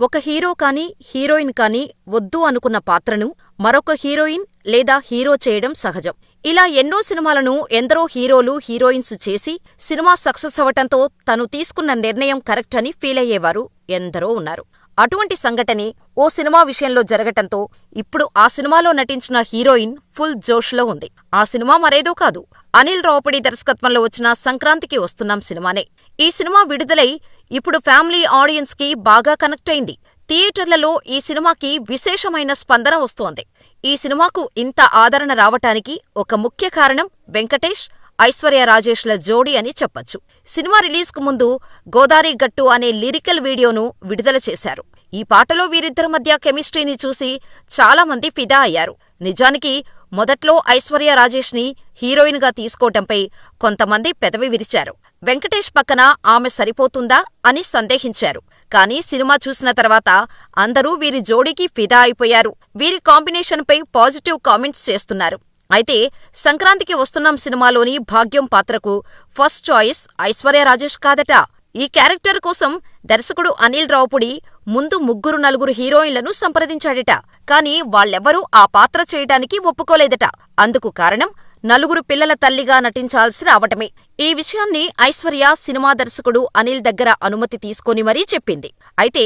ఒక హీరో కానీ, హీరోయిన్ కానీ వద్దు అనుకున్న పాత్రను మరొక హీరోయిన్ లేదా హీరో చేయడం సహజం. ఇలా ఎన్నో సినిమాలను ఎందరో హీరోలు, హీరోయిన్స్ చేసి సినిమా సక్సెస్ అవటంతో తను తీసుకున్న నిర్ణయం కరెక్ట్ అని ఫీలయ్యేవారు ఎందరో ఉన్నారు. అటువంటి సంఘటనే ఓ సినిమా విషయంలో జరగటంతో ఇప్పుడు ఆ సినిమాలో నటించిన హీరోయిన్ ఫుల్ జోష్లో ఉంది. ఆ సినిమా మరేదో కాదు, అనిల్ రావుపుడి దర్శకత్వంలో వచ్చిన సంక్రాంతికి వస్తున్నాం సినిమానే. ఈ సినిమా విడుదలై ఇప్పుడు ఫ్యామిలీ ఆడియన్స్ కి బాగా కనెక్ట్ అయింది. థియేటర్లలో ఈ సినిమాకి విశేషమైన స్పందన వస్తోంది. ఈ సినిమాకు ఇంత ఆదరణ రావటానికి ఒక ముఖ్య కారణం వెంకటేష్, ఐశ్వర్య రాజేష్ల జోడీ అని చెప్పొచ్చు. సినిమా రిలీజ్కు ముందు గోదారి గట్టు అనే లిరికల్ వీడియోను విడుదల చేశారు. ఈ పాటలో వీరిద్దరి మధ్య కెమిస్ట్రీని చూసి చాలా మంది ఫిదా అయ్యారు. నిజానికి మొదట్లో ఐశ్వర్య రాజేష్ ని హీరోయిన్ గా తీసుకోవటంపై కొంతమంది పెదవి విరిచారు. వెంకటేష్ పక్కన ఆమె సరిపోతుందా అని సందేహించారు. కానీ సినిమా చూసిన తర్వాత అందరూ వీరి జోడీకి ఫిదా అయిపోయారు. వీరి కాంబినేషన్పై పాజిటివ్ కామెంట్స్ చేస్తున్నారు. అయితే సంక్రాంతికి వస్తున్నాం సినిమాలోని భాగ్యం పాత్రకు ఫస్ట్ చాయిస్ ఐశ్వర్య రాజేష్ కాదట. ఈ క్యారెక్టర్ కోసం దర్శకుడు అనిల్ రావుపుడి ముందు 3-4 హీరోయిన్లను సంప్రదించాడట. కానీ వాళ్ళెవ్వరూ ఆ పాత్ర చేయటానికి ఒప్పుకోలేదట. అందుకు కారణం 4 పిల్లల తల్లిగా నటించాల్సి రావటమే. ఈ విషయాన్ని ఐశ్వర్య సినిమా దర్శకుడు అనిల్ దగ్గర అనుమతి తీసుకొని మరీ చెప్పింది. అయితే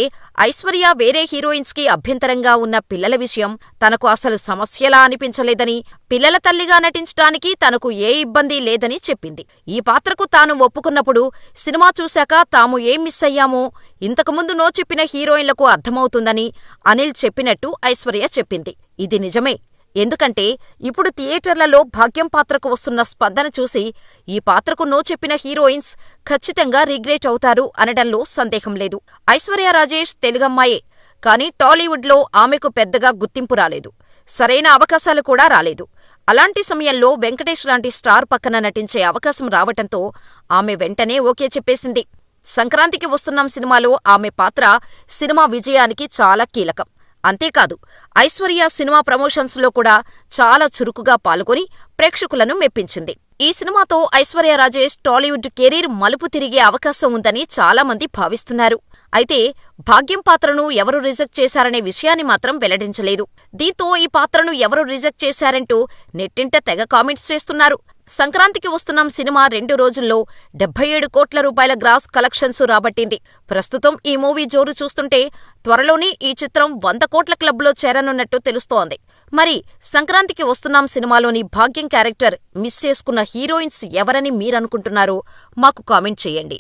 ఐశ్వర్య వేరే హీరోయిన్స్ కి అభ్యంతరంగా ఉన్న పిల్లల విషయం తనకు అసలు సమస్యలా అనిపించలేదని, పిల్లల తల్లిగా నటించటానికి తనకు ఏ ఇబ్బంది లేదని చెప్పింది. ఈ పాత్రకు తాను ఒప్పుకున్నప్పుడు సినిమా చూశాక తాము ఏం మిస్ అయ్యామో ఇంతకుముందు నో చెప్పిన హీరోయిన్లకు అర్థమవుతుందని అనిల్ చెప్పినట్టు ఐశ్వర్య చెప్పింది. ఇది నిజమే. ఎందుకంటే ఇప్పుడు థియేటర్లలో భాగ్యం పాత్రకు వస్తున్న స్పందన చూసి ఈ పాత్రకు నో చెప్పిన హీరోయిన్స్ ఖచ్చితంగా రిగ్రెట్ అవుతారు అనడంలో సందేహం లేదు. ఐశ్వర్య రాజేష్ తెలుగమ్మాయే, కానీ టాలీవుడ్లో ఆమెకు పెద్దగా గుర్తింపు రాలేదు. సరైన అవకాశాలు కూడా రాలేదు. అలాంటి సమయంలో వెంకటేష్ లాంటి స్టార్ పక్కన నటించే అవకాశం రావటంతో ఆమె వెంటనే ఓకే చెప్పేసింది. సంక్రాంతికి వస్తున్నాం సినిమాలో ఆమె పాత్ర సినిమా విజయానికి చాలా కీలకం. అంతేకాదు ఐశ్వర్య సినిమా ప్రమోషన్స్ లో కూడా చాలా చురుకుగా పాల్గొని ప్రేక్షకులను మెప్పించింది. ఈ సినిమాతో ఐశ్వర్య రాజేష్ టాలీవుడ్ కెరీర్ మలుపు తిరిగే అవకాశం ఉందని చాలా మంది భావిస్తున్నారు. అయితే భాగ్యం పాత్రను ఎవరు రిజెక్ట్ చేశారనే విషయాన్ని మాత్రం వెల్లడించలేదు. దీంతో ఈ పాత్రను ఎవరు రిజెక్ట్ చేశారంటూ నెట్టింట తెగ కామెంట్స్ చేస్తున్నారు. సంక్రాంతికి వస్తున్నాం సినిమా 2 రోజుల్లో 77 కోట్ల రూపాయల గ్రాస్ కలెక్షన్స్ రాబట్టింది. ప్రస్తుతం ఈ మూవీ జోరు చూస్తుంటే త్వరలోనే ఈ చిత్రం 100 కోట్ల క్లబ్లో చేరనున్నట్టు తెలుస్తోంది. మరి సంక్రాంతికి వస్తున్నాం సినిమాలోని భాగ్యం క్యారెక్టర్ మిస్ చేసుకున్న హీరోయిన్స్ ఎవరని మీరనుకుంటున్నారో మాకు కామెంట్ చేయండి.